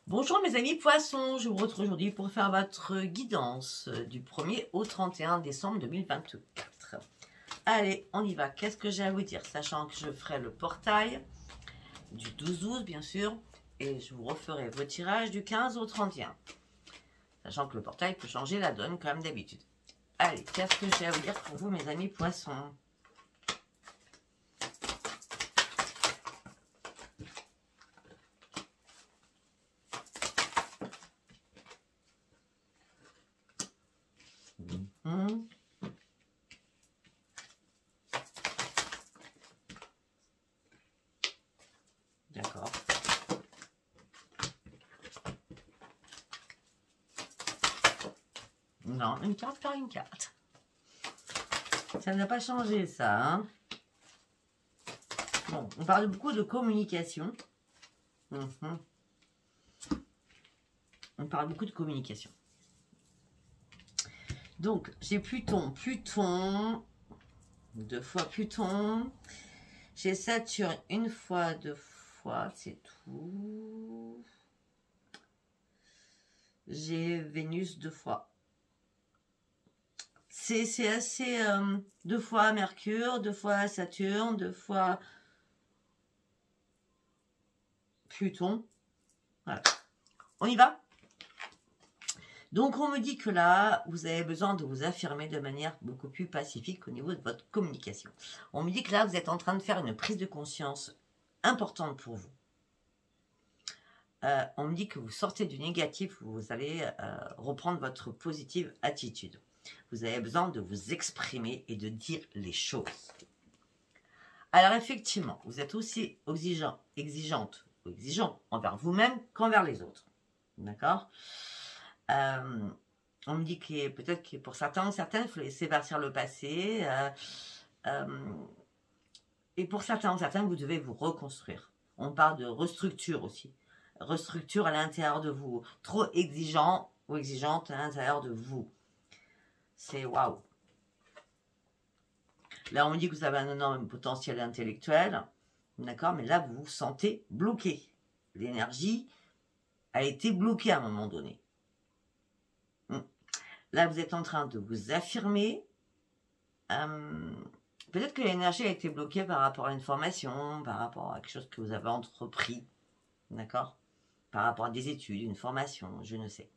Bonjour mes amis poissons, je vous retrouve aujourd'hui pour faire votre guidance du 1er au 31 décembre 2024. Allez, on y va. Qu'est-ce que j'ai à vous dire? Sachant que je ferai le portail du 12-12 bien sûr, et je vous referai vos tirages du 15 au 31. Sachant que le portail peut changer la donne comme d'habitude. Allez, qu'est-ce que j'ai à vous dire pour vous mes amis poissons? D'accord. Non, une carte par une carte. Ça n'a pas changé ça. Hein. Bon, on parle beaucoup de communication. On parle beaucoup de communication. Donc, j'ai Pluton, deux fois Pluton. J'ai Saturne une fois, deux fois, c'est tout. J'ai Vénus deux fois. C'est assez... deux fois Mercure, deux fois Saturne, deux fois Pluton. Voilà. On y va? Donc, on me dit que là, vous avez besoin de vous affirmer de manière beaucoup plus pacifique au niveau de votre communication. On me dit que là, vous êtes en train de faire une prise de conscience importante pour vous. On me dit que vous sortez du négatif, vous allez reprendre votre positive attitude. Vous avez besoin de vous exprimer et de dire les choses. Alors, effectivement, vous êtes aussi exigeant envers vous-même qu'envers les autres. D'accord ? On me dit que peut-être que pour certains ou certaines, il faut laisser partir le passé. Et pour certains ou certaines, vous devez vous reconstruire. On parle de restructure aussi. Restructure à l'intérieur de vous. Trop exigeant ou exigeante à l'intérieur de vous. C'est waouh. Là, on me dit que vous avez un énorme potentiel intellectuel. D'accord, mais là, vous vous sentez bloqué. L'énergie a été bloquée à un moment donné. Là, vous êtes en train de vous affirmer. Peut-être que l'énergie a été bloquée par rapport à une formation, par rapport à quelque chose que vous avez entrepris. D'accord? Par rapport à des études, une formation, je ne sais.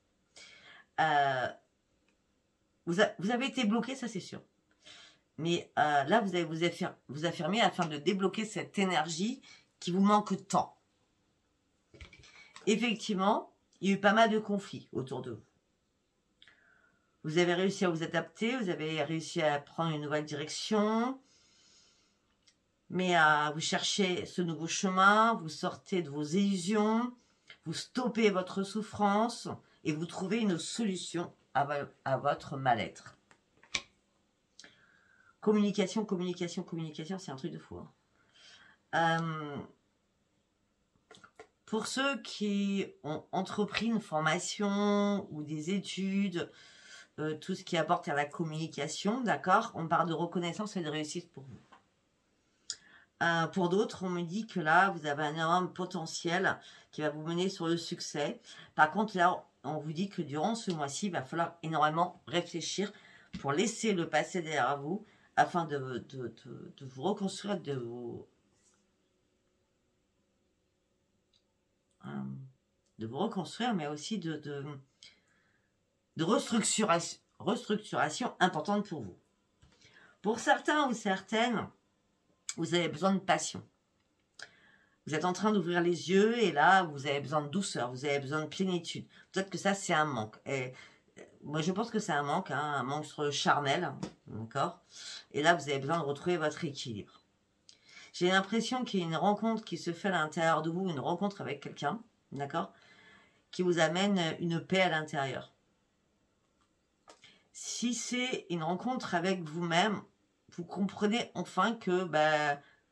Vous avez été bloqué, ça c'est sûr. Mais là, vous allez vous affirmer afin de débloquer cette énergie qui vous manque tant. Effectivement, il y a eu pas mal de conflits autour de vous. Vous avez réussi à vous adapter, vous avez réussi à prendre une nouvelle direction, mais vous cherchez ce nouveau chemin, vous sortez de vos illusions, vous stoppez votre souffrance et vous trouvez une solution à votre mal-être. Communication, c'est un truc de fou. Hein. Pour ceux qui ont entrepris une formation ou des études, tout ce qui apporte à la communication, d'accord, on parle de reconnaissance et de réussite pour vous. Pour d'autres, on me dit que là, vous avez un énorme potentiel qui va vous mener sur le succès. Par contre, là, on vous dit que durant ce mois-ci, il va falloir énormément réfléchir pour laisser le passé derrière vous afin de vous reconstruire, de vous reconstruire, mais aussi de restructuration importante pour vous. Pour certains ou certaines, vous avez besoin de passion. Vous êtes en train d'ouvrir les yeux et là, vous avez besoin de douceur, vous avez besoin de plénitude. Peut-être que ça, c'est un manque. Et moi, je pense que c'est un manque, hein, un manque sur le charnel, d'accord? Et là, vous avez besoin de retrouver votre équilibre. J'ai l'impression qu'il y a une rencontre qui se fait à l'intérieur de vous, une rencontre avec quelqu'un, d'accord? Qui vous amène une paix à l'intérieur. Si c'est une rencontre avec vous-même, vous comprenez enfin que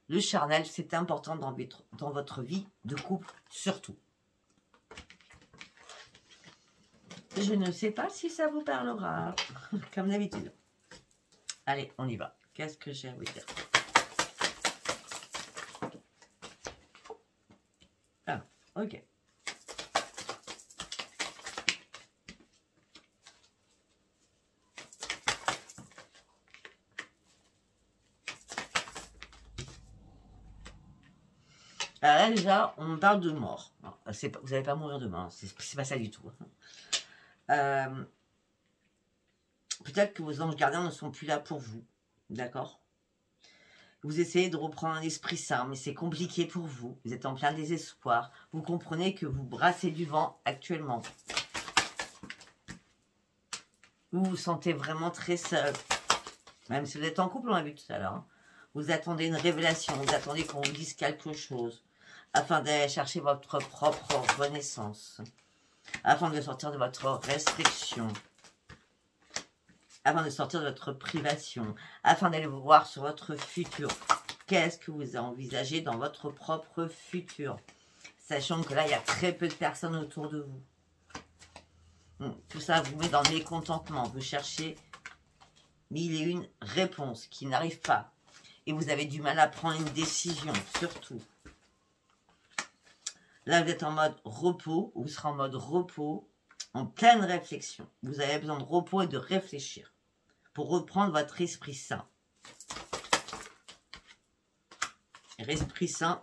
le charnel, c'est important dans votre vie de couple, surtout. Je ne sais pas si ça vous parlera, comme d'habitude. Allez, on y va. Qu'est-ce que j'ai à vous dire? Ah, ok. Alors là, déjà, on parle de mort. Pas, vous n'allez pas mourir demain, c'est pas ça du tout. Peut-être que vos anges gardiens ne sont plus là pour vous, d'accord? Vous essayez de reprendre un esprit sain, mais c'est compliqué pour vous. Vous êtes en plein désespoir. Vous comprenez que vous brassez du vent actuellement. Vous vous sentez vraiment très seul. Même si vous êtes en couple, on l'a vu tout à l'heure. Hein. Vous attendez une révélation, vous attendez qu'on vous dise quelque chose, afin d'aller chercher votre propre renaissance, afin de sortir de votre restriction, afin de sortir de votre privation, afin d'aller vous voir sur votre futur. Qu'est-ce que vous envisagez dans votre propre futur? Sachant que là, il y a très peu de personnes autour de vous. Tout ça vous met dans le mécontentement. Vous cherchez 1001 réponses qui n'arrivent pas. Et vous avez du mal à prendre une décision, surtout. Là, vous êtes en mode repos, vous serez en mode repos, en pleine réflexion. Vous avez besoin de repos et de réfléchir pour reprendre votre esprit sain. Esprit sain,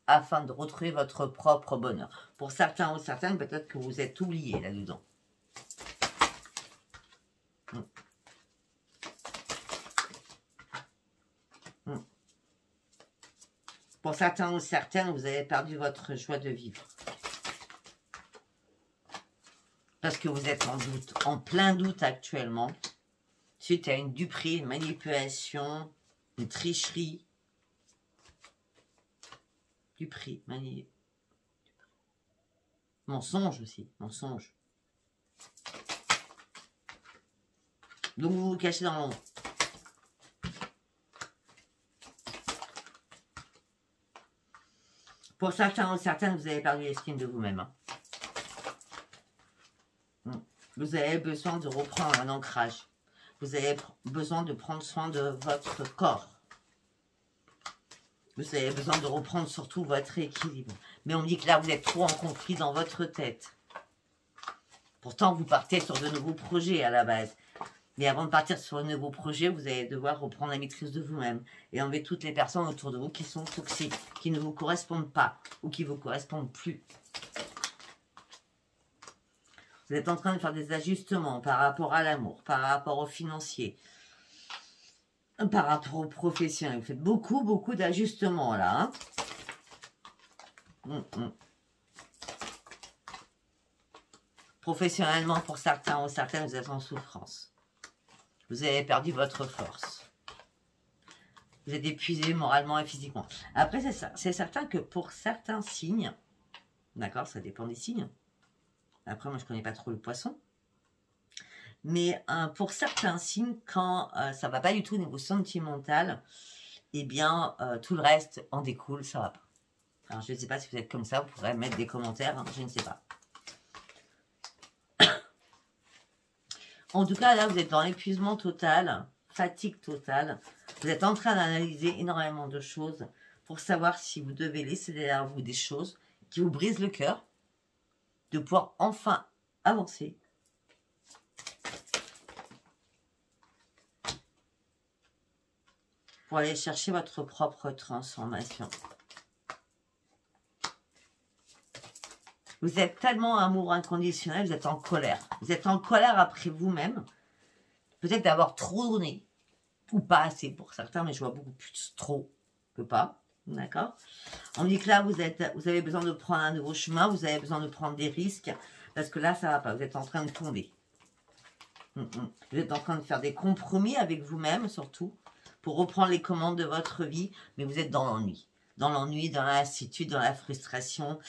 afin de retrouver votre propre bonheur. Pour certains ou certaines, peut-être que vous êtes oubliés là-dedans. Pour certains ou certaines, vous avez perdu votre joie de vivre. Parce que vous êtes en doute, en plein doute actuellement, suite à une duperie, une manipulation, une tricherie. Duperie, mensonge aussi, mensonge. Donc vous vous cachez dans l'ombre. Pour certains ou certaines, vous avez perdu l'estime de vous-même. Vous avez besoin de reprendre un ancrage. Vous avez besoin de prendre soin de votre corps. Vous avez besoin de reprendre surtout votre équilibre. Mais on me dit que là, vous êtes trop en conflit dans votre tête. Pourtant, vous partez sur de nouveaux projets à la base. Mais avant de partir sur un nouveau projet, vous allez devoir reprendre la maîtrise de vous-même et enlever toutes les personnes autour de vous qui sont toxiques, qui ne vous correspondent pas ou qui ne vous correspondent plus. Vous êtes en train de faire des ajustements par rapport à l'amour, par rapport au financier, par rapport au professionnel. Vous faites beaucoup d'ajustements là. Professionnellement, pour certains ou certaines, vous êtes en souffrance. Vous avez perdu votre force. Vous êtes épuisé moralement et physiquement. Après, c'est ça. C'est certain que pour certains signes, d'accord, ça dépend des signes. Après, moi, je ne connais pas trop le poisson. Mais pour certains signes, quand ça ne va pas du tout au niveau sentimental, eh bien, tout le reste en découle, ça ne va pas. Alors, je ne sais pas si vous êtes comme ça, vous pourrez mettre des commentaires, hein, je ne sais pas. En tout cas, là, vous êtes dans l'épuisement total, fatigue totale. Vous êtes en train d'analyser énormément de choses pour savoir si vous devez laisser derrière vous des choses qui vous brisent le cœur, de pouvoir enfin avancer. Pour aller chercher votre propre transformation. Vous êtes tellement amour inconditionnel, vous êtes en colère. Vous êtes en colère après vous-même. Peut-être d'avoir trop donné. Ou pas assez pour certains, mais je vois beaucoup plus trop que pas. D'accord? On dit que là, vous avez besoin de prendre un nouveau chemin. Vous avez besoin de prendre des risques. Parce que là, ça ne va pas. Vous êtes en train de tomber. Vous êtes en train de faire des compromis avec vous-même, surtout. Pour reprendre les commandes de votre vie. Mais vous êtes dans l'ennui. Dans l'ennui, dans la lassitude, dans la frustration.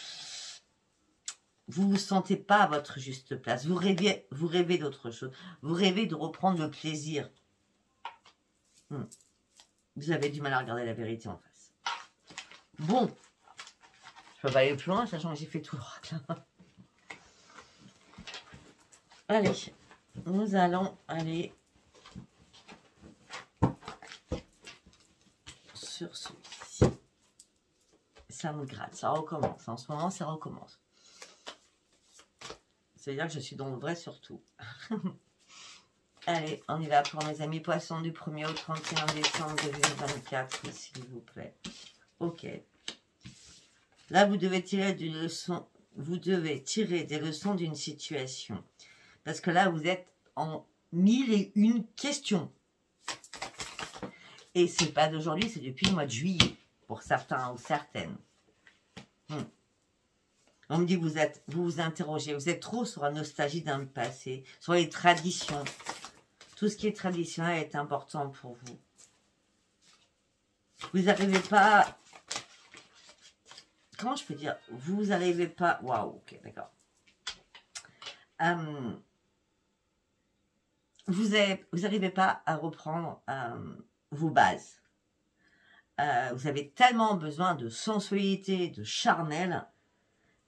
Vous ne vous sentez pas à votre juste place. Vous rêvez d'autre chose. Vous rêvez de reprendre le plaisir. Vous avez du mal à regarder la vérité en face. Bon. Je peux pas aller plus loin, sachant que j'ai fait tout l'oracle. Allez. Nous allons aller sur celui-ci. Ça me gratte. Ça recommence. En ce moment, ça recommence. C'est-à-dire que je suis dans le vrai surtout. Allez, on y va pour mes amis poissons du 1er au 31 décembre 2024, s'il vous plaît. Ok. Là, vous devez tirer des leçons d'une situation. Parce que là, vous êtes en 1001 questions. Et c'est pas d'aujourd'hui, c'est depuis le mois de juillet, pour certains ou certaines. On me dit que vous vous interrogez, vous êtes trop sur la nostalgie d'un passé, sur les traditions. Tout ce qui est traditionnel est important pour vous. Vous n'arrivez pas... Comment je peux dire? Vous n'arrivez pas... Waouh, ok, d'accord. Vous n'arrivez pas à reprendre vos bases. Vous avez tellement besoin de sensualité, de charnel,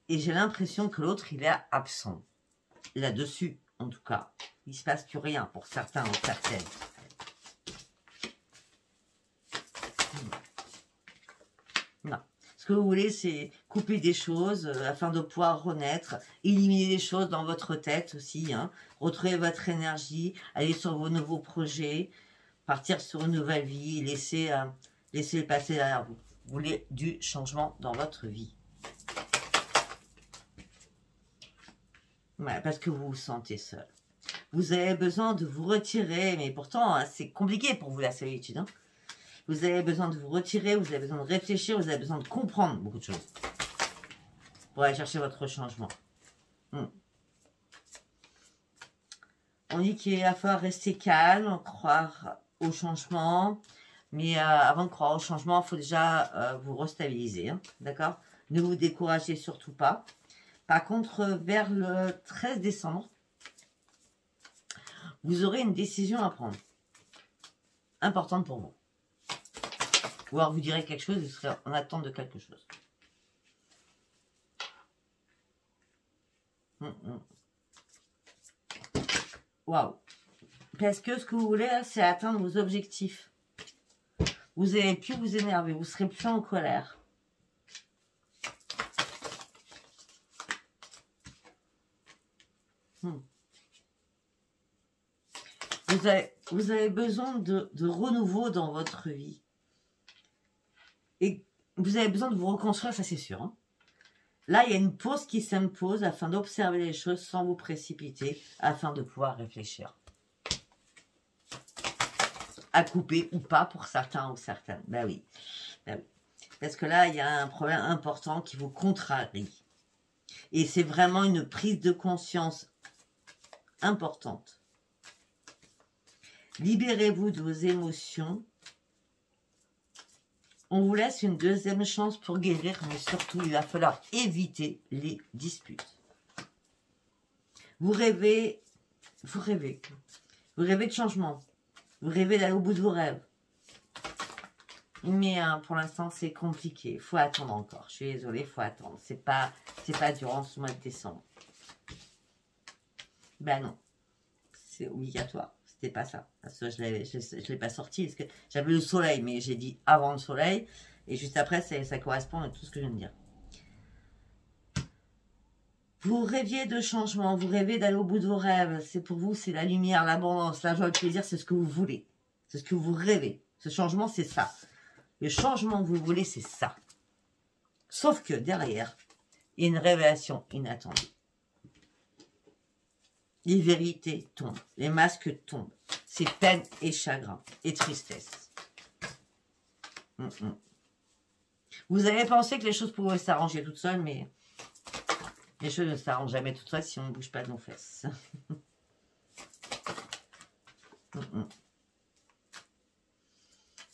et j'ai l'impression que l'autre, il est absent. Là-dessus, en tout cas. Il ne se passe plus rien pour certains ou certaines. Non. Ce que vous voulez, c'est couper des choses afin de pouvoir renaître, éliminer des choses dans votre tête aussi, hein, retrouver votre énergie, aller sur vos nouveaux projets, partir sur une nouvelle vie, laisser le passé derrière vous. Vous voulez du changement dans votre vie. Ouais, parce que vous vous sentez seul. Vous avez besoin de vous retirer, mais pourtant, hein, c'est compliqué pour vous la solitude. Hein. Vous avez besoin de vous retirer, vous avez besoin de réfléchir, vous avez besoin de comprendre beaucoup de choses pour aller chercher votre changement. On dit qu'il va falloir rester calme, croire au changement, mais avant de croire au changement, il faut déjà vous restabiliser, hein, d'accord? Ne vous découragez surtout pas. Par contre, vers le 13 décembre, vous aurez une décision à prendre, importante pour vous. Ou alors vous direz quelque chose, vous serez en attente de quelque chose. Waouh. Parce que ce que vous voulez, c'est atteindre vos objectifs. Vous n'allez plus vous énerver, vous serez plus en colère. Vous avez besoin de renouveau dans votre vie. Et vous avez besoin de vous reconstruire, ça c'est sûr. Hein. Là, il y a une pause qui s'impose afin d'observer les choses sans vous précipiter, afin de pouvoir réfléchir. À couper ou pas pour certains ou certaines. Ben oui. Ben oui. Parce que là, il y a un problème important qui vous contrarie. Et c'est vraiment une prise de conscience importante. Libérez-vous de vos émotions. On vous laisse une deuxième chance pour guérir, mais surtout, il va falloir éviter les disputes. Vous rêvez de changement. Vous rêvez d'aller au bout de vos rêves. Mais pour l'instant, c'est compliqué. Il faut attendre encore. Je suis désolée, il faut attendre. C'est pas durant ce mois de décembre. Ben non. C'est obligatoire. C'était pas ça. Parce que je l'ai pas sorti. Parce que j'avais le soleil, mais j'ai dit avant le soleil. Et juste après, ça correspond à tout ce que je viens de dire. Vous rêviez de changement, vous rêvez d'aller au bout de vos rêves. C'est pour vous, c'est la lumière, l'abondance, la joie, le plaisir, c'est ce que vous voulez. C'est ce que vous rêvez. Ce changement, c'est ça. Le changement que vous voulez, c'est ça. Sauf que derrière, il y a une révélation inattendue. Les vérités tombent, les masques tombent. C'est peine et chagrin et tristesse. Vous avez pensé que les choses pouvaient s'arranger toutes seules, mais les choses ne s'arrangent jamais toutes seules si on ne bouge pas de nos fesses.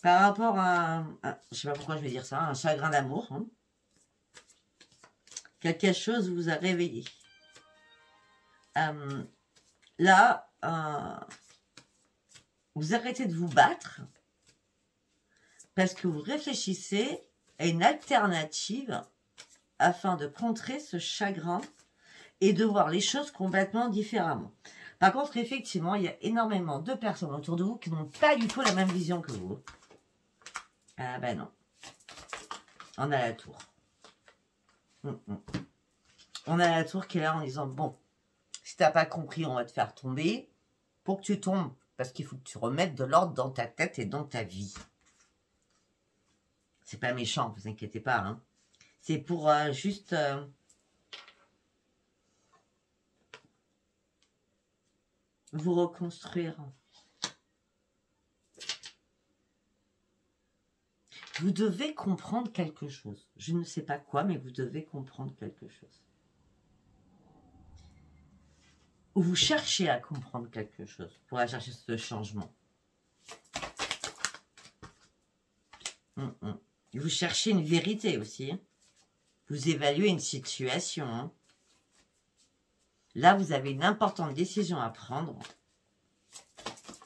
Par rapport à je sais pas pourquoi je vais dire ça, un chagrin d'amour, hein, quelque chose vous a réveillé. Là, vous arrêtez de vous battre parce que vous réfléchissez à une alternative afin de contrer ce chagrin et de voir les choses complètement différemment. Par contre, effectivement, il y a énormément de personnes autour de vous qui n'ont pas du tout la même vision que vous. Ah ben non. On a la tour. On a la tour qui est là en disant, bon, si t'as pas compris, on va te faire tomber pour que tu tombes. Parce qu'il faut que tu remettes de l'ordre dans ta tête et dans ta vie. C'est pas méchant, vous inquiétez pas. Hein. C'est pour juste... vous reconstruire. Vous devez comprendre quelque chose. Je ne sais pas quoi, mais vous devez comprendre quelque chose. Ou vous cherchez à comprendre quelque chose pour aller chercher ce changement. Vous cherchez une vérité aussi. Vous évaluez une situation. Là, vous avez une importante décision à prendre.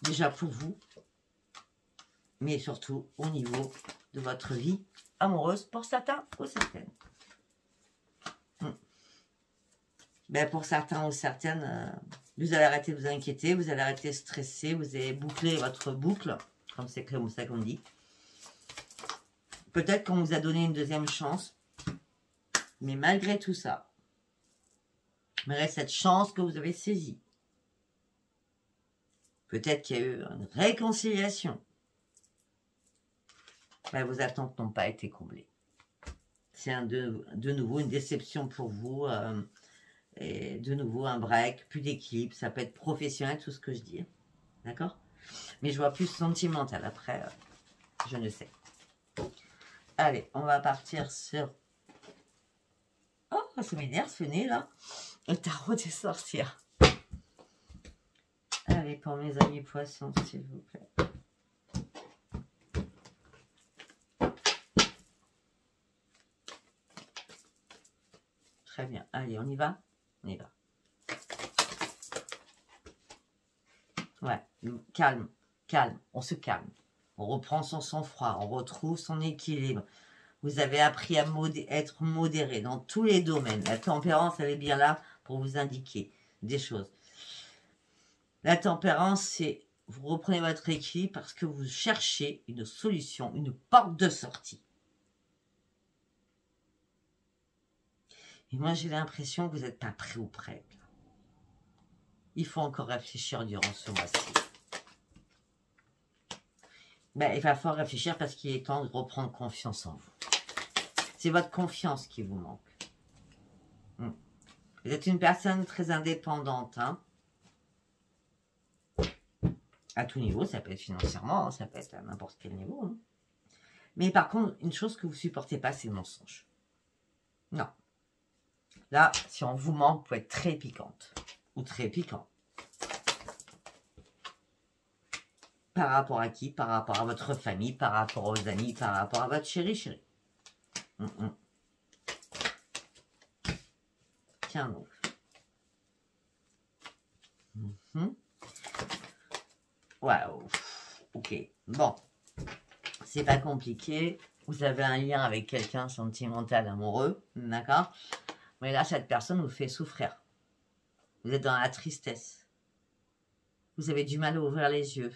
Déjà pour vous. Mais surtout au niveau de votre vie amoureuse pour certains ou certaines. Ben pour certains ou certaines, vous allez arrêter de vous inquiéter, vous allez arrêter de stresser, vous allez boucler votre boucle, comme c'est comme ça qu'on dit. Peut-être qu'on vous a donné une deuxième chance, mais malgré tout ça, malgré cette chance que vous avez saisie, peut-être qu'il y a eu une réconciliation, ben vos attentes n'ont pas été comblées. C'est de nouveau une déception pour vous, et de nouveau un break, plus d'équilibre, ça peut être professionnel, tout ce que je dis, d'accord? Mais je vois plus sentimental, après, je ne sais. Allez, on va partir sur... Oh, ça m'énerve ce nez, là. Le tarot des sorcières. Allez, pour mes amis poissons, s'il vous plaît. Très bien. Allez, on y va? On y va. Ouais, calme, calme. On se calme. On reprend son sang-froid. On retrouve son équilibre. Vous avez appris à être modéré dans tous les domaines. La tempérance, elle est bien là pour vous indiquer des choses. La tempérance, c'est vous reprenez votre équilibre parce que vous cherchez une solution, une porte de sortie. Et moi, j'ai l'impression que vous n'êtes pas prêt ou prête. Il faut encore réfléchir durant ce mois-ci. Ben, il va falloir réfléchir parce qu'il est temps de reprendre confiance en vous. C'est votre confiance qui vous manque. Vous êtes une personne très indépendante. Hein, à tout niveau, ça peut être financièrement, hein, ça peut être à n'importe quel niveau. Hein. Mais par contre, une chose que vous ne supportez pas, c'est le mensonge. Non. Là, si on vous ment, vous pouvez être très piquante. Ou très piquant. Par rapport à qui? Par rapport à votre famille, par rapport aux amis, par rapport à votre chéri. Tiens donc. Waouh. Ok. Bon. C'est pas compliqué. Vous avez un lien avec quelqu'un sentimental, amoureux. D'accord? Mais là, cette personne vous fait souffrir. Vous êtes dans la tristesse. Vous avez du mal à ouvrir les yeux.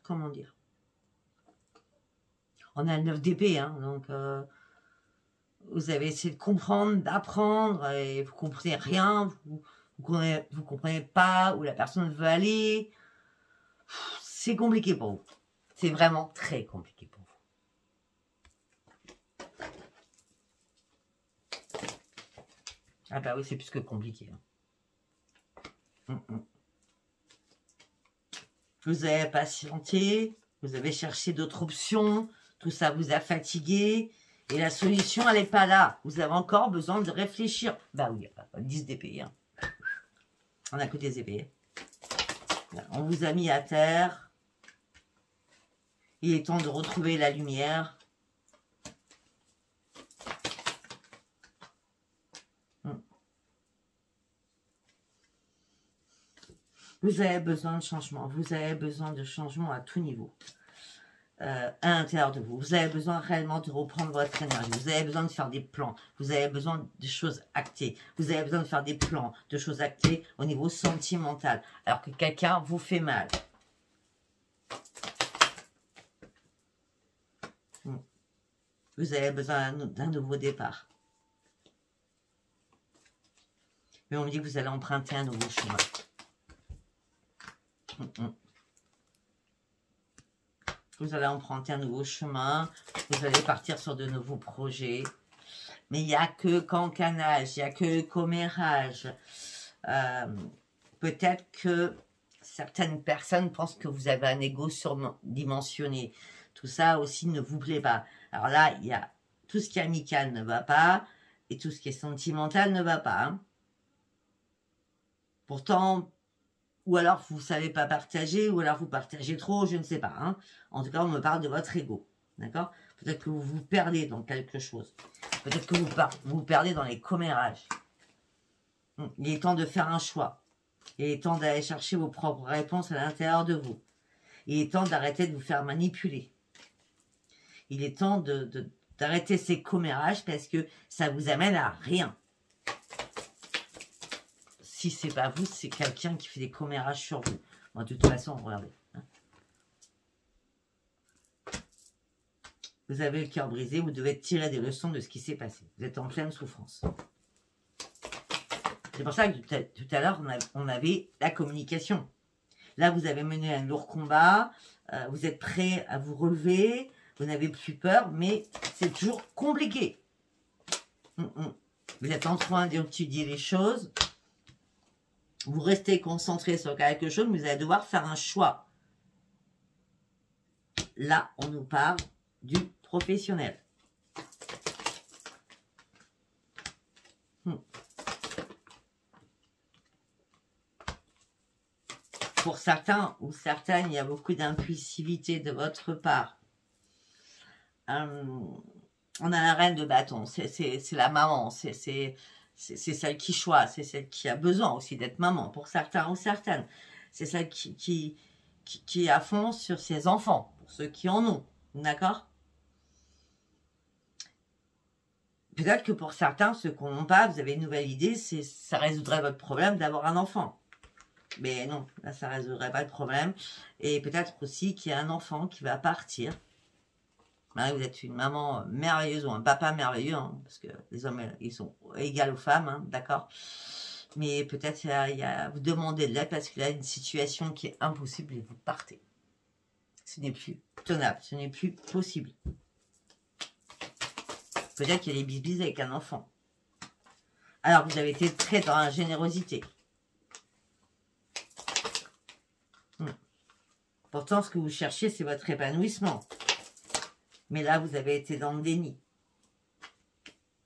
Comment dire? On a le 9 d'épée, hein, donc vous avez essayé de comprendre, d'apprendre, et vous comprenez rien, vous comprenez pas où la personne veut aller. C'est compliqué pour vous. C'est vraiment très compliqué pour vous. Ah bah oui, c'est plus que compliqué. Hein. Vous avez patienté, vous avez cherché d'autres options, tout ça vous a fatigué, et la solution, elle n'est pas là. Vous avez encore besoin de réfléchir. Bah oui, 10 d'épée. Hein. On a que des épées. On vous a mis à terre. Il est temps de retrouver la lumière. Vous avez besoin de changement. Vous avez besoin de changement à tout niveau. À l'intérieur de vous. Vous avez besoin réellement de reprendre votre énergie. Vous avez besoin de faire des plans. Vous avez besoin de choses actées. Vous avez besoin de faire des plans, de choses actées au niveau sentimental. Alors que quelqu'un vous fait mal. Vous avez besoin d'un nouveau départ. Mais on me dit que vous allez emprunter un nouveau chemin. Vous allez emprunter un nouveau chemin. Vous allez partir sur de nouveaux projets. Mais il n'y a que cancanage, il n'y a que commérage. Peut-être que certaines personnes pensent que vous avez un ego surdimensionné. Tout ça aussi ne vous plaît pas. Alors là, il y a tout ce qui est amical ne va pas et tout ce qui est sentimental ne va pas. Hein. Pourtant, ou alors vous ne savez pas partager, ou alors vous partagez trop, je ne sais pas. Hein. En tout cas, on me parle de votre ego. D'accord? Peut-être que vous vous perdez dans quelque chose. Peut-être que vous perdez dans les commérages. Il est temps de faire un choix. Il est temps d'aller chercher vos propres réponses à l'intérieur de vous. Il est temps d'arrêter de vous faire manipuler. Il est temps d'arrêter ces commérages parce que ça vous amène à rien. Si c'est pas vous, c'est quelqu'un qui fait des commérages sur vous. Bon, de toute façon, regardez. Hein. Vous avez le cœur brisé, vous devez tirer des leçons de ce qui s'est passé. Vous êtes en pleine souffrance. C'est pour ça que tout à l'heure, on avait la communication. Là, vous avez mené un lourd combat, vous êtes prêt à vous relever, vous n'avez plus peur, mais c'est toujours compliqué. Vous êtes en train d'étudier les choses, vous restez concentré sur quelque chose, mais vous allez devoir faire un choix. Là, on nous parle du professionnel. Pour certains ou certaines, il y a beaucoup d'impulsivité de votre part. On a la reine de bâton, c'est la maman, c'est celle qui choisit, c'est celle qui a besoin aussi d'être maman, pour certains ou certaines. C'est celle qui est à fond sur ses enfants, pour ceux qui en ont, d'accord? Peut-être que pour certains, ceux qui n'ont pas, vous avez une nouvelle idée, ça résoudrait votre problème d'avoir un enfant. Mais non, là, ça ne résoudrait pas le problème. Et peut-être aussi qu'il y a un enfant qui va partir. Là, vous êtes une maman merveilleuse ou un papa merveilleux, hein, parce que les hommes, ils sont égaux aux femmes, hein, d'accord. Mais peut-être vous demandez de l'aide parce qu'il y a une situation qui est impossible et vous partez. Ce n'est plus tenable, ce n'est plus possible. Peut-être qu'il y a des bisbises avec un enfant. Alors, vous avez été très dans la générosité. Pourtant, ce que vous cherchez, c'est votre épanouissement. Mais là, vous avez été dans le déni.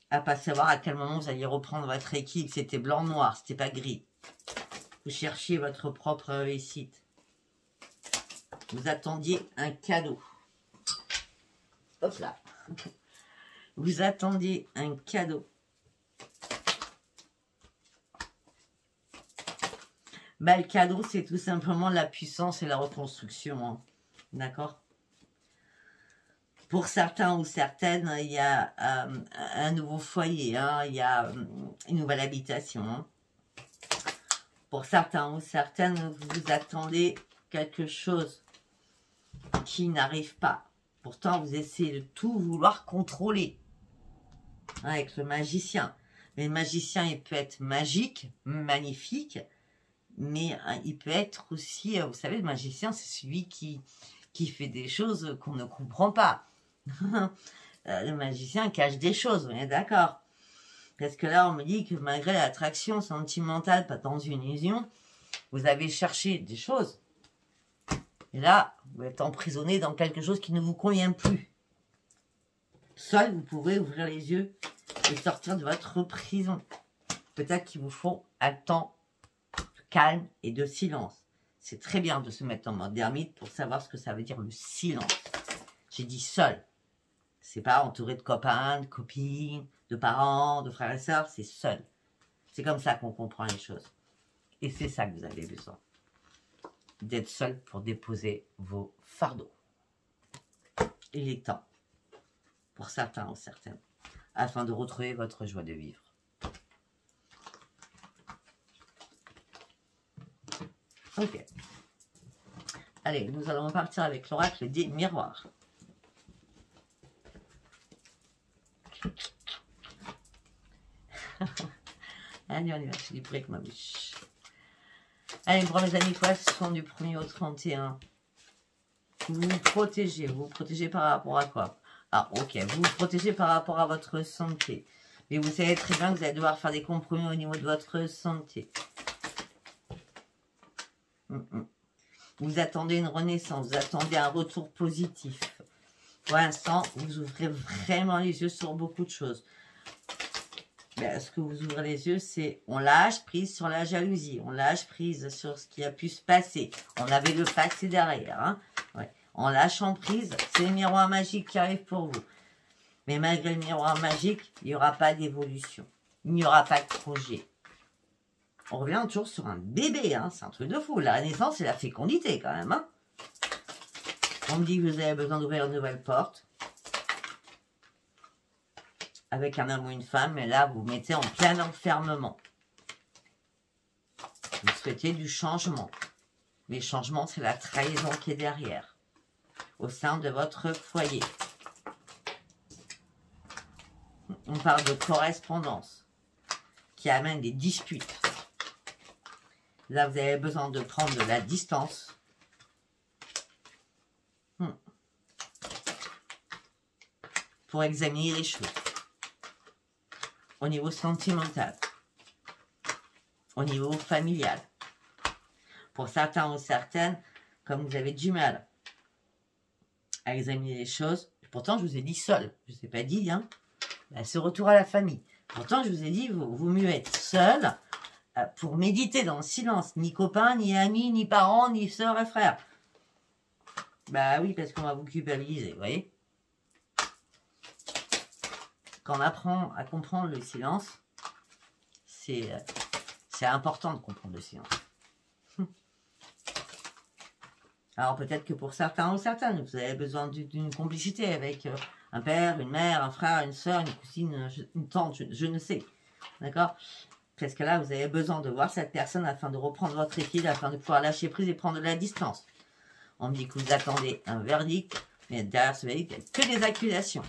À pas savoir à quel moment vous alliez reprendre votre équipe. C'était blanc-noir, c'était pas gris. Vous cherchiez votre propre réussite. Vous attendiez un cadeau. Hop là. Vous attendiez un cadeau. Bah, le cadeau, c'est tout simplement la puissance et la reconstruction. Hein. D'accord? Pour certains ou certaines, il y a un nouveau foyer. Hein, il y a une nouvelle habitation. Hein. Pour certains ou certaines, vous attendez quelque chose qui n'arrive pas. Pourtant, vous essayez de tout vouloir contrôler. Hein, avec le magicien. Mais le magicien, il peut être magique, magnifique. Mais il peut être aussi, vous savez, le magicien, c'est celui qui fait des choses qu'on ne comprend pas. Le magicien cache des choses, on est d'accord. Parce que là, on me dit que malgré l'attraction sentimentale, pas dans une illusion, vous avez cherché des choses. Et là, vous êtes emprisonné dans quelque chose qui ne vous convient plus. Seul, vous pouvez ouvrir les yeux et sortir de votre prison. Peut-être qu'il vous faut un temps calme et de silence. C'est très bien de se mettre en mode ermite pour savoir ce que ça veut dire le silence. J'ai dit seul. C'est pas entouré de copains, de copines, de parents, de frères et sœurs, c'est seul. C'est comme ça qu'on comprend les choses. Et c'est ça que vous avez besoin. D'être seul pour déposer vos fardeaux. Il est temps, pour certains ou certaines, afin de retrouver votre joie de vivre. Ok. Allez, nous allons partir avec l'oracle des miroirs. Allez, on y va, je suis libre avec ma bouche. Allez, pour mes amis poissons du 1er au 31. Vous vous protégez. Vous vous protégez par rapport à quoi? Ah, ok. Vous vous protégez par rapport à votre santé. Mais vous savez très bien que vous allez devoir faire des compromis au niveau de votre santé. Vous attendez une renaissance. Vous attendez un retour positif. Pour l'instant, vous ouvrez vraiment les yeux sur beaucoup de choses. Mais ce que vous ouvrez les yeux, c'est on lâche prise sur la jalousie. On lâche prise sur ce qui a pu se passer. On avait le passé derrière. Hein. Ouais. En lâchant prise, c'est le miroir magique qui arrive pour vous. Mais malgré le miroir magique, il n'y aura pas d'évolution. Il n'y aura pas de projet. On revient toujours sur un bébé. Hein. C'est un truc de fou. La naissance, c'est la fécondité quand même. Hein. On me dit que vous avez besoin d'ouvrir une nouvelle porte. Avec un homme ou une femme. Et là, vous vous mettez en plein enfermement. Vous souhaitez du changement. Mais changement, c'est la trahison qui est derrière. Au sein de votre foyer. On parle de correspondance qui amène des disputes. Là, vous avez besoin de prendre de la distance. Pour examiner les choses. Au niveau sentimental. Au niveau familial. Pour certains ou certaines, comme vous avez du mal à examiner les choses, pourtant je vous ai dit seul, je ne vous ai pas dit, hein, ce retour à la famille. Pourtant je vous ai dit, vous mieux être seul pour méditer dans le silence, ni copains, ni amis, ni parents, ni sœurs et frères. Bah oui, parce qu'on va vous culpabiliser, vous voyez. Quand on apprend à comprendre le silence, c'est important de comprendre le silence. Alors peut-être que pour certains ou certaines, vous avez besoin d'une complicité avec un père, une mère, un frère, une soeur, une cousine, une tante, je ne sais. D'accord? Parce que là, vous avez besoin de voir cette personne afin de reprendre votre équilibre, afin de pouvoir lâcher prise et prendre de la distance. On me dit que vous attendez un verdict, mais derrière ce verdict, il n'y a que des accusations.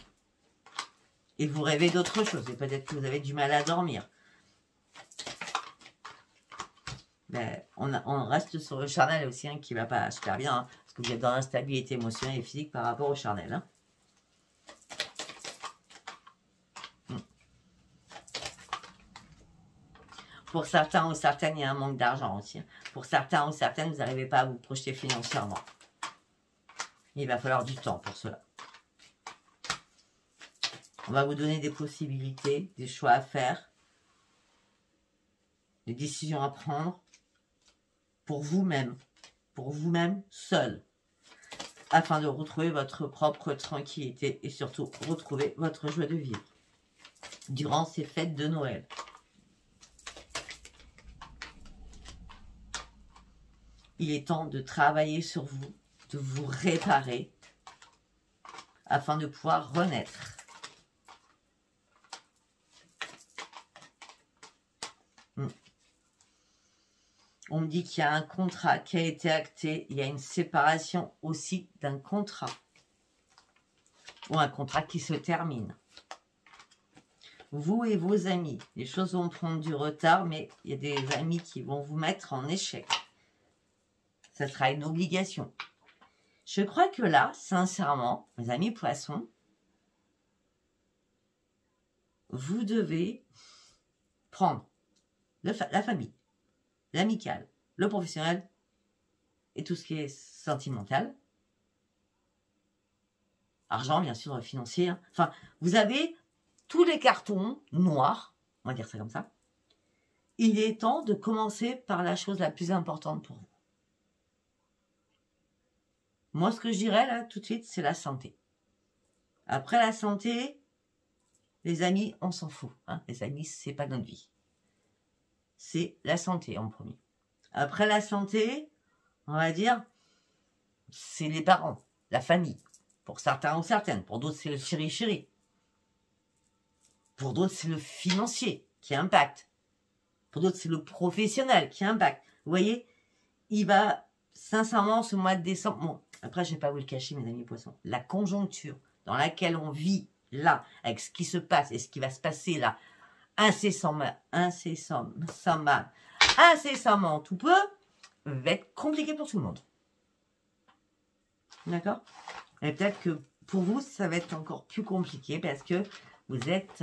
Et vous rêvez d'autre chose, et peut-être que vous avez du mal à dormir. Ben, on reste sur le charnel aussi, hein, qui ne va pas super bien, hein, parce que vous êtes dans l'instabilité émotionnelle et physique par rapport au charnel. Hein. Pour certains ou certaines, il y a un manque d'argent aussi. Hein. Pour certains ou certaines, vous n'arrivez pas à vous projeter financièrement. Il va falloir du temps pour cela. On va vous donner des possibilités, des choix à faire, des décisions à prendre pour vous-même seul, afin de retrouver votre propre tranquillité et surtout retrouver votre joie de vivre durant ces fêtes de Noël. Il est temps de travailler sur vous, de vous réparer afin de pouvoir renaître. On me dit qu'il y a un contrat qui a été acté. Il y a une séparation aussi d'un contrat. Ou un contrat qui se termine. Vous et vos amis, les choses vont prendre du retard, mais il y a des amis qui vont vous mettre en échec. Ça sera une obligation. Je crois que là, sincèrement, mes amis poissons, vous devez prendre la famille, l'amical, le professionnel et tout ce qui est sentimental. Argent, bien sûr, financier. Hein. Enfin, vous avez tous les cartons noirs, on va dire ça comme ça. Il est temps de commencer par la chose la plus importante pour vous. Moi, ce que je dirais là, tout de suite, c'est la santé. Après la santé, les amis, on s'en fout. Hein. Les amis, c'est pas notre vie. C'est la santé en premier. Après la santé, on va dire, c'est les parents, la famille. Pour certains ou certaines. Pour d'autres, c'est le chéri-chéri. Pour d'autres, c'est le financier qui impacte. Pour d'autres, c'est le professionnel qui impacte. Vous voyez, il va, sincèrement, ce mois de décembre... Bon, après, je ne vais pas vous le cacher, mes amis poissons. La conjoncture dans laquelle on vit, là, avec ce qui se passe et ce qui va se passer, là, incessamment tout peu, va être compliqué pour tout le monde. D'accord? Et peut-être que pour vous, ça va être encore plus compliqué parce que vous êtes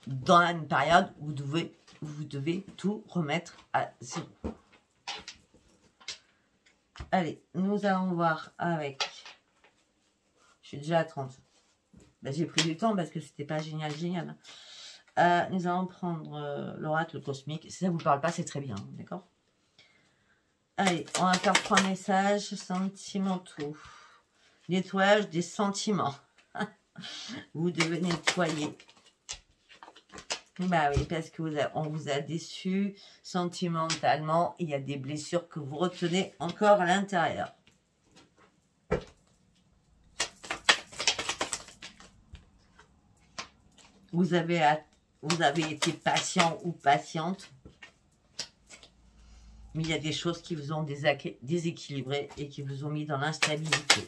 dans une période où vous devez tout remettre à zéro. Allez, nous allons voir avec... Je suis déjà à 30. Ben, j'ai pris du temps parce que c'était pas génial. Nous allons prendre l'oracle cosmique. Si ça vous parle pas, c'est très bien, d'accord? Allez, on va faire 3 messages sentimentaux. Nettoyage des sentiments. Vous devez nettoyer. Bah oui, parce que on vous a déçu sentimentalement. Il y a des blessures que vous retenez encore à l'intérieur. Vous avez été patient ou patiente. Mais il y a des choses qui vous ont déséquilibré et qui vous ont mis dans l'instabilité.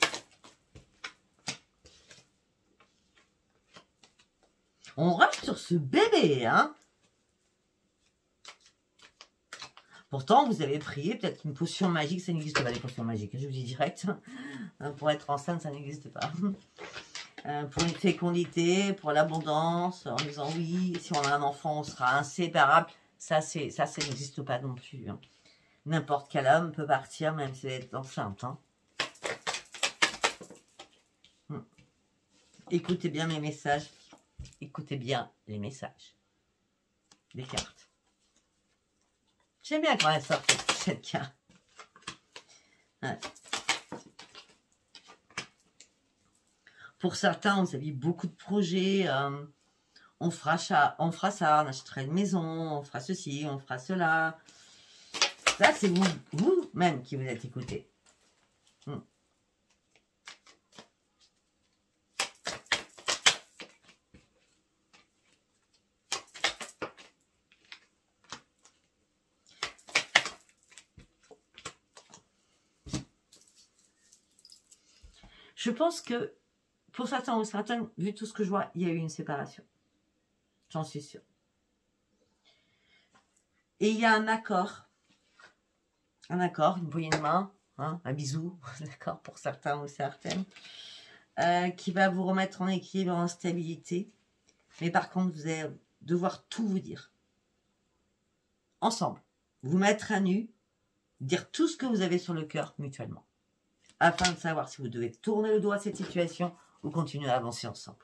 On reste sur ce bébé, hein. Pourtant, vous avez prié peut-être une potion magique. Ça n'existe pas, les potions magiques. Je vous dis direct. Pour être enceinte, ça n'existe pas. Pour une fécondité, pour l'abondance, en disant oui, si on a un enfant, on sera inséparable. Ça n'existe pas non plus. Hein. N'importe quel homme peut partir, même si elle est enceinte. Hein. Écoutez bien mes messages. Écoutez bien les messages des cartes. J'aime bien quand elle sort cette carte. Ouais. Pour certains, vous avez beaucoup de projets. On fera ça, on achètera une maison, on fera ceci, on fera cela. Là, c'est vous-même qui vous êtes écouté. Je pense que pour certains ou certaines, vu tout ce que je vois, il y a eu une séparation. J'en suis sûre. Et il y a un accord, une poignée de main, hein, un bisou, d'accord, pour certains ou certaines, qui va vous remettre en équilibre, en stabilité. Mais par contre, vous allez devoir tout vous dire. Ensemble. Vous mettre à nu, dire tout ce que vous avez sur le cœur mutuellement. Afin de savoir si vous devez tourner le dos à cette situation ou continuer à avancer ensemble.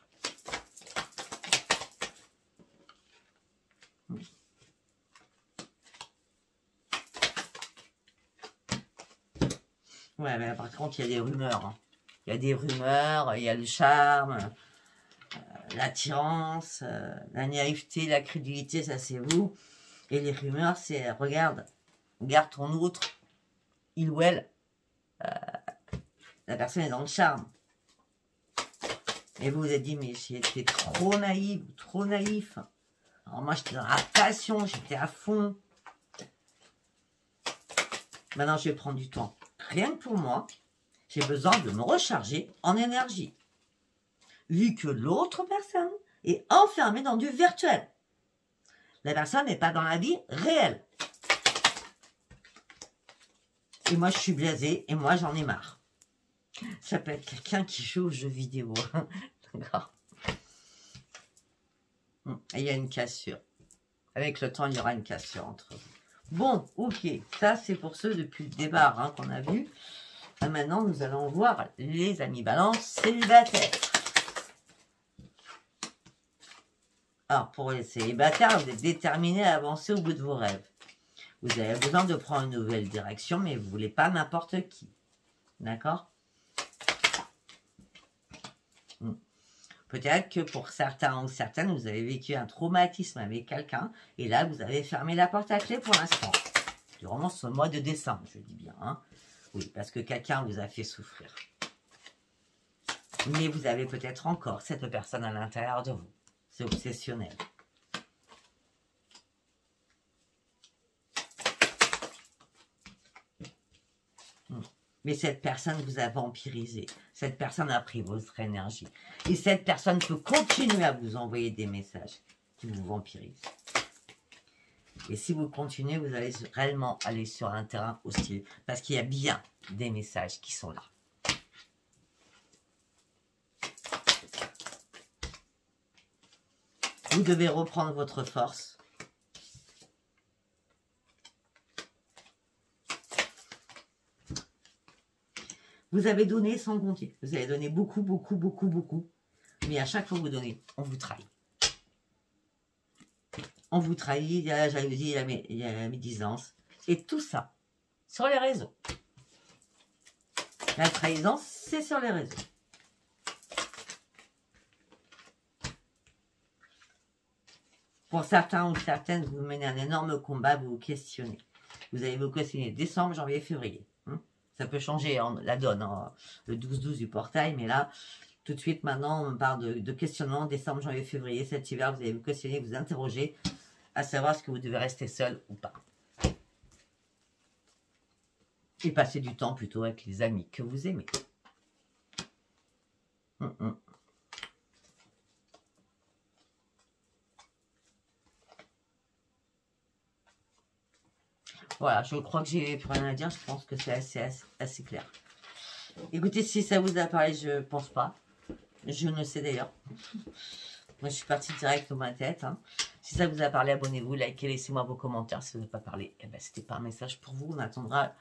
Ouais, mais par contre, il y a des rumeurs. Hein. Il y a des rumeurs, il y a le charme, l'attirance, la naïveté, la crédulité, ça c'est vous. Et les rumeurs, c'est, regarde ton autre, il ou elle, la personne est dans le charme. Et vous vous êtes dit, mais j'étais trop naïve, trop naïf. Alors moi, j'étais dans la passion, j'étais à fond. Maintenant, je vais prendre du temps. Rien que pour moi, j'ai besoin de me recharger en énergie. Vu que l'autre personne est enfermée dans du virtuel. La personne n'est pas dans la vie réelle. Et moi, je suis blasée et moi, j'en ai marre. Ça peut être quelqu'un qui joue aux jeux vidéo. D'accord. Et il y a une cassure. Avec le temps, il y aura une cassure entre vous. Bon, ok. Ça, c'est pour ceux depuis le départ hein, qu'on a vu. Et maintenant, nous allons voir les amis balance célibataires. Alors, pour les célibataires, vous êtes déterminés à avancer au bout de vos rêves. Vous avez besoin de prendre une nouvelle direction, mais vous ne voulez pas n'importe qui. D'accord? Peut-être que pour certains ou certaines, vous avez vécu un traumatisme avec quelqu'un, et là, vous avez fermé la porte à clé pour l'instant. Durant ce mois de décembre, je dis bien. Hein. Oui, parce que quelqu'un vous a fait souffrir. Mais vous avez peut-être encore cette personne à l'intérieur de vous. C'est obsessionnel. Mais cette personne vous a vampirisé. Cette personne a pris votre énergie. Et cette personne peut continuer à vous envoyer des messages qui vous vampirisent. Et si vous continuez, vous allez réellement aller sur un terrain hostile. Parce qu'il y a bien des messages qui sont là. Vous devez reprendre votre force. Vous avez donné sans compter. Vous avez donné beaucoup, beaucoup, beaucoup, beaucoup. Mais à chaque fois que vous donnez, on vous trahit. On vous trahit, il y a la jalousie, il y a la médisance. Et tout ça, sur les réseaux. La trahison, c'est sur les réseaux. Pour certains ou certaines, vous menez un énorme combat, vous vous questionnez. Vous allez vous questionner décembre, janvier, février. Ça peut changer la donne, le 12-12 du portail, mais là, tout de suite, maintenant, on parle de questionnement, décembre, janvier, février, cet hiver, vous allez vous questionner, vous interroger, à savoir ce que vous devez rester seul ou pas. Et passer du temps plutôt avec les amis que vous aimez. Voilà, je crois que j'ai plus rien à dire. Je pense que c'est assez clair. Écoutez, si ça vous a parlé, je pense pas. Je ne sais d'ailleurs. Moi, je suis partie direct dans ma tête. Si ça vous a parlé, abonnez-vous, likez, laissez-moi vos commentaires. Si ça ne vous a pas parlé, eh ben, c'était pas un message pour vous. On attendra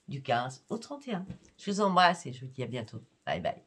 du 15 au 31. Je vous embrasse et je vous dis à bientôt. Bye bye.